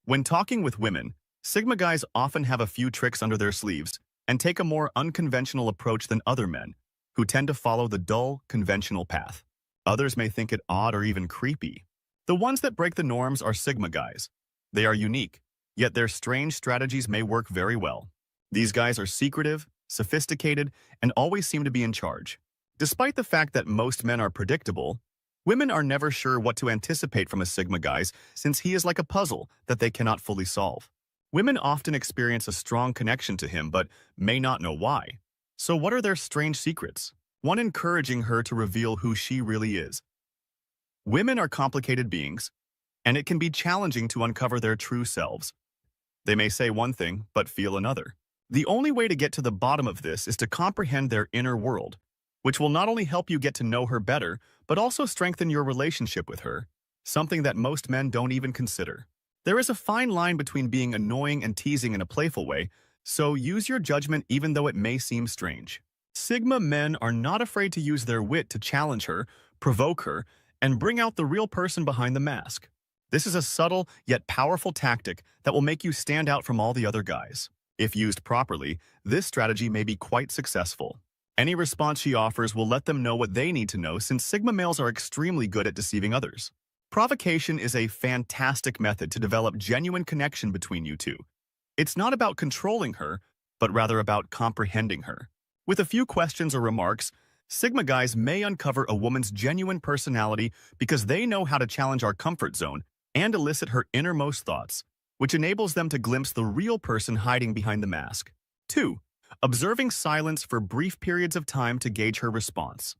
When talking with women, Sigma guys often have a few tricks under their sleeves and take a more unconventional approach than other men, who tend to follow the dull, conventional path. Others may think it odd or even creepy. The ones that break the norms are Sigma guys. They are unique, yet their strange strategies may work very well. These guys are secretive, sophisticated, and always seem to be in charge. Despite the fact that most men are predictable, women are never sure what to anticipate from a Sigma guy since he is like a puzzle that they cannot fully solve. Women often experience a strong connection to him but may not know why. So what are their strange secrets? One encouraging her to reveal who she really is. Women are complicated beings, and it can be challenging to uncover their true selves. They may say one thing but feel another. The only way to get to the bottom of this is to comprehend their inner world, which will not only help you get to know her better, but also strengthen your relationship with her, something that most men don't even consider. There is a fine line between being annoying and teasing in a playful way, so use your judgment even though it may seem strange. Sigma men are not afraid to use their wit to challenge her, provoke her, and bring out the real person behind the mask. This is a subtle yet powerful tactic that will make you stand out from all the other guys. If used properly, this strategy may be quite successful. Any response she offers will let them know what they need to know since Sigma males are extremely good at deceiving others. Provocation is a fantastic method to develop genuine connection between you two. It's not about controlling her, but rather about comprehending her. With a few questions or remarks, Sigma guys may uncover a woman's genuine personality because they know how to challenge our comfort zone and elicit her innermost thoughts, which enables them to glimpse the real person hiding behind the mask. 2. Observing silence for brief periods of time to gauge her response.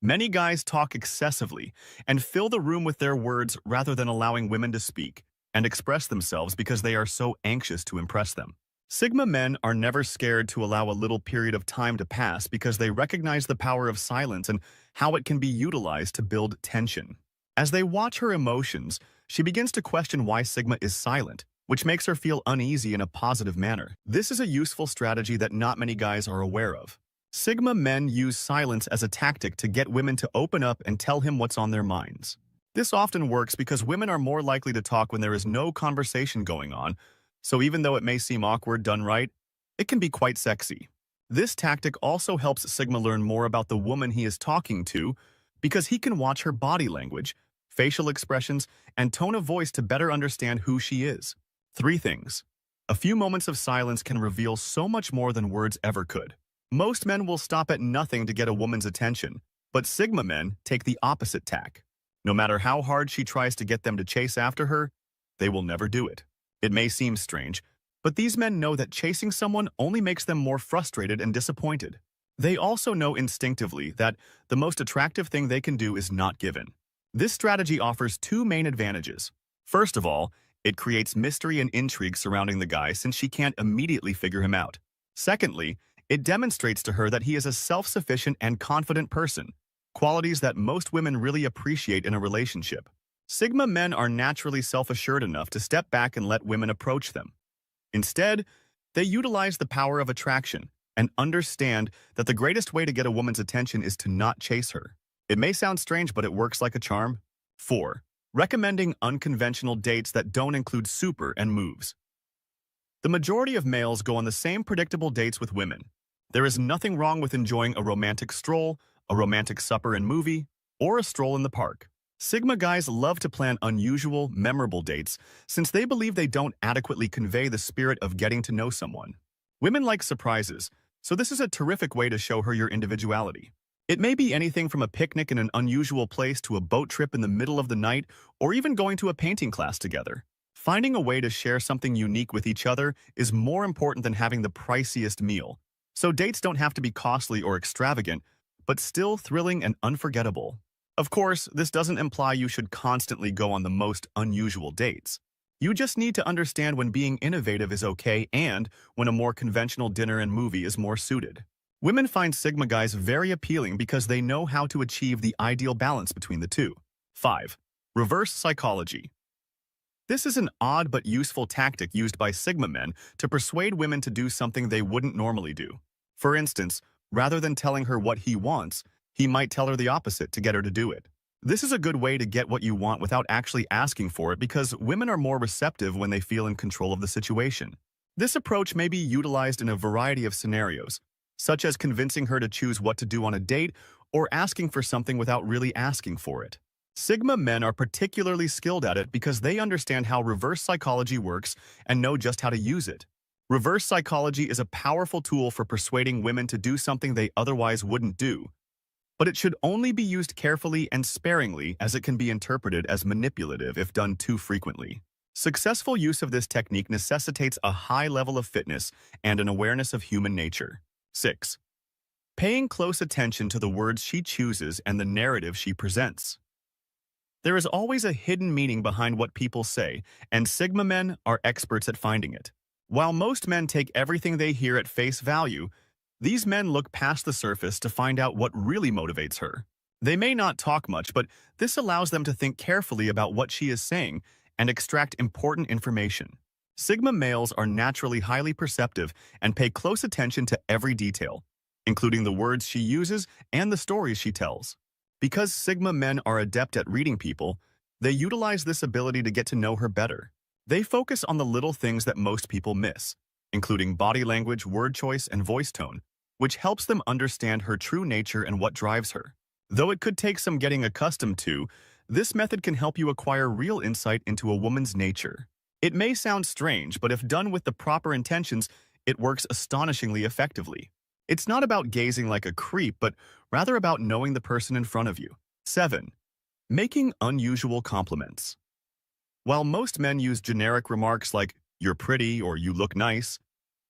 Many guys talk excessively and fill the room with their words rather than allowing women to speak and express themselves because they are so anxious to impress them. Sigma men are never scared to allow a little period of time to pass because they recognize the power of silence and how it can be utilized to build tension. As they watch her emotions, she begins to question why Sigma is silent, which makes her feel uneasy in a positive manner. This is a useful strategy that not many guys are aware of. Sigma men use silence as a tactic to get women to open up and tell him what's on their minds. This often works because women are more likely to talk when there is no conversation going on, so even though it may seem awkward done right, it can be quite sexy. This tactic also helps Sigma learn more about the woman he is talking to because he can watch her body language, facial expressions, and tone of voice to better understand who she is. 3 things. A few moments of silence can reveal so much more than words ever could. Most men will stop at nothing to get a woman's attention, but Sigma men take the opposite tack. No matter how hard she tries to get them to chase after her, they will never do it. It may seem strange, but these men know that chasing someone only makes them more frustrated and disappointed. They also know instinctively that the most attractive thing they can do is not given. This strategy offers 2 main advantages. First of all, it creates mystery and intrigue surrounding the guy since she can't immediately figure him out. Secondly, it demonstrates to her that he is a self-sufficient and confident person, qualities that most women really appreciate in a relationship. Sigma men are naturally self-assured enough to step back and let women approach them. Instead, they utilize the power of attraction and understand that the greatest way to get a woman's attention is to not chase her. It may sound strange, but it works like a charm. 4. Recommending unconventional dates that don't include super and moves. The majority of males go on the same predictable dates with women. There is nothing wrong with enjoying a romantic stroll, a romantic supper and movie, or a stroll in the park. Sigma guys love to plan unusual, memorable dates since they believe they don't adequately convey the spirit of getting to know someone. Women like surprises, so this is a terrific way to show her your individuality. It may be anything from a picnic in an unusual place to a boat trip in the middle of the night, or even going to a painting class together. Finding a way to share something unique with each other is more important than having the priciest meal. So dates don't have to be costly or extravagant, but still thrilling and unforgettable. Of course, this doesn't imply you should constantly go on the most unusual dates. You just need to understand when being innovative is okay and when a more conventional dinner and movie is more suited. Women find Sigma guys very appealing because they know how to achieve the ideal balance between the two. 5. Reverse psychology. This is an odd but useful tactic used by Sigma men to persuade women to do something they wouldn't normally do. For instance, rather than telling her what he wants, he might tell her the opposite to get her to do it. This is a good way to get what you want without actually asking for it because women are more receptive when they feel in control of the situation. This approach may be utilized in a variety of scenarios, such as convincing her to choose what to do on a date or asking for something without really asking for it. Sigma men are particularly skilled at it because they understand how reverse psychology works and know just how to use it. Reverse psychology is a powerful tool for persuading women to do something they otherwise wouldn't do, but it should only be used carefully and sparingly as it can be interpreted as manipulative if done too frequently. Successful use of this technique necessitates a high level of fitness and an awareness of human nature. 6. Paying close attention to the words she chooses and the narrative she presents. There is always a hidden meaning behind what people say, and Sigma men are experts at finding it. While most men take everything they hear at face value, these men look past the surface to find out what really motivates her. They may not talk much, but this allows them to think carefully about what she is saying and extract important information. Sigma males are naturally highly perceptive and pay close attention to every detail, including the words she uses and the stories she tells. Because Sigma men are adept at reading people, they utilize this ability to get to know her better. They focus on the little things that most people miss, including body language, word choice, and voice tone, which helps them understand her true nature and what drives her. Though it could take some getting accustomed to, this method can help you acquire real insight into a woman's nature. It may sound strange, but if done with the proper intentions, it works astonishingly effectively. It's not about gazing like a creep, but rather about knowing the person in front of you. 7. Making unusual compliments. While most men use generic remarks like, "You're pretty" or "You look nice,"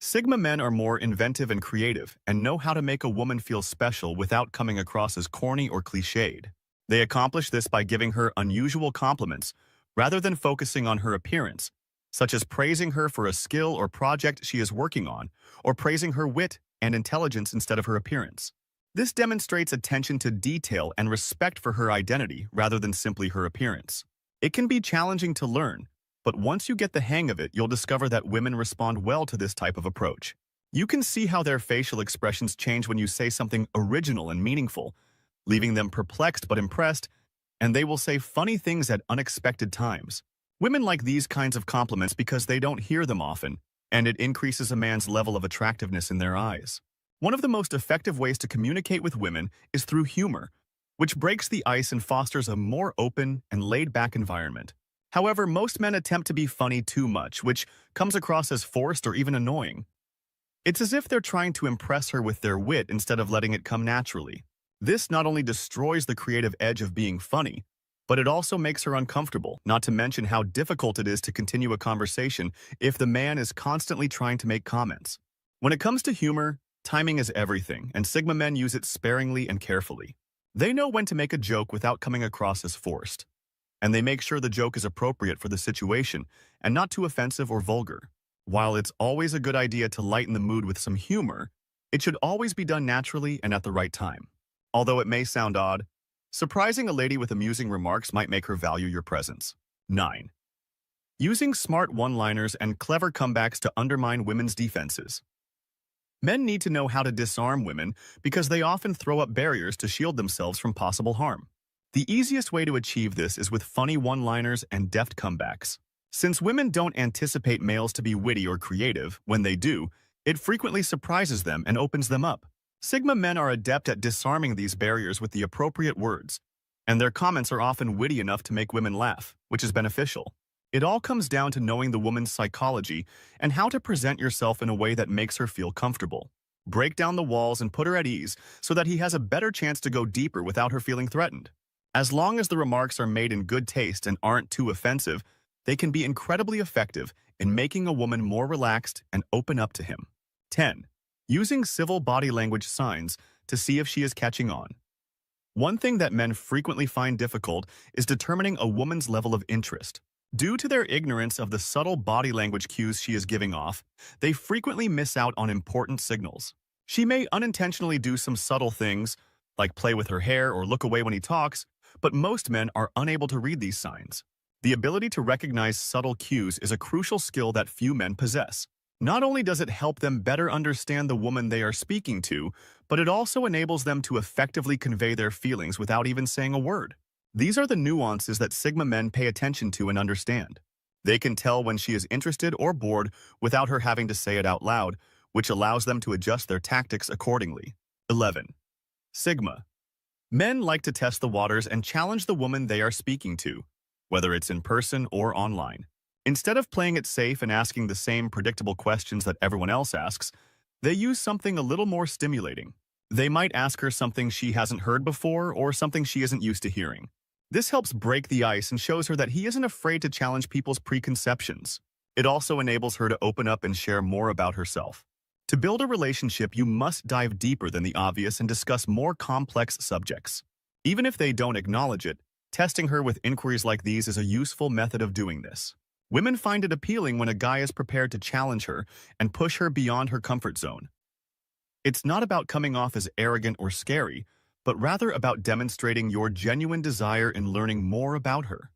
Sigma men are more inventive and creative and know how to make a woman feel special without coming across as corny or cliched. They accomplish this by giving her unusual compliments rather than focusing on her appearance, such as praising her for a skill or project she is working on, or praising her wit and intelligence instead of her appearance. This demonstrates attention to detail and respect for her identity rather than simply her appearance. It can be challenging to learn, but once you get the hang of it, you'll discover that women respond well to this type of approach. You can see how their facial expressions change when you say something original and meaningful, leaving them perplexed but impressed, and they will say funny things at unexpected times. Women like these kinds of compliments because they don't hear them often, and it increases a man's level of attractiveness in their eyes. One of the most effective ways to communicate with women is through humor, which breaks the ice and fosters a more open and laid-back environment. However, most men attempt to be funny too much, which comes across as forced or even annoying. It's as if they're trying to impress her with their wit instead of letting it come naturally. This not only destroys the creative edge of being funny, but it also makes her uncomfortable, not to mention how difficult it is to continue a conversation if the man is constantly trying to make comments. When it comes to humor, timing is everything, and Sigma men use it sparingly and carefully. They know when to make a joke without coming across as forced, and they make sure the joke is appropriate for the situation and not too offensive or vulgar. While it's always a good idea to lighten the mood with some humor, it should always be done naturally and at the right time. Although it may sound odd, surprising a lady with amusing remarks might make her value your presence. 9. Using smart one-liners and clever comebacks to undermine women's defenses. Men need to know how to disarm women because they often throw up barriers to shield themselves from possible harm. The easiest way to achieve this is with funny one-liners and deft comebacks. Since women don't anticipate males to be witty or creative, when they do, it frequently surprises them and opens them up. Sigma men are adept at disarming these barriers with the appropriate words, and their comments are often witty enough to make women laugh, which is beneficial. It all comes down to knowing the woman's psychology and how to present yourself in a way that makes her feel comfortable. Break down the walls and put her at ease so that he has a better chance to go deeper without her feeling threatened. As long as the remarks are made in good taste and aren't too offensive, they can be incredibly effective in making a woman more relaxed and open up to him. 10. Using civil body language signs to see if she is catching on. One thing that men frequently find difficult is determining a woman's level of interest. Due to their ignorance of the subtle body language cues she is giving off, they frequently miss out on important signals. She may unintentionally do some subtle things, like play with her hair or look away when he talks, but most men are unable to read these signs. The ability to recognize subtle cues is a crucial skill that few men possess. Not only does it help them better understand the woman they are speaking to, but it also enables them to effectively convey their feelings without even saying a word. These are the nuances that Sigma men pay attention to and understand. They can tell when she is interested or bored without her having to say it out loud, which allows them to adjust their tactics accordingly. 11. Sigma. Men like to test the waters and challenge the woman they are speaking to, whether it's in person or online. Instead of playing it safe and asking the same predictable questions that everyone else asks, they use something a little more stimulating. They might ask her something she hasn't heard before or something she isn't used to hearing. This helps break the ice and shows her that he isn't afraid to challenge people's preconceptions. It also enables her to open up and share more about herself. To build a relationship, you must dive deeper than the obvious and discuss more complex subjects. Even if they don't acknowledge it, testing her with inquiries like these is a useful method of doing this. Women find it appealing when a guy is prepared to challenge her and push her beyond her comfort zone. It's not about coming off as arrogant or scary, but rather about demonstrating your genuine desire in learning more about her.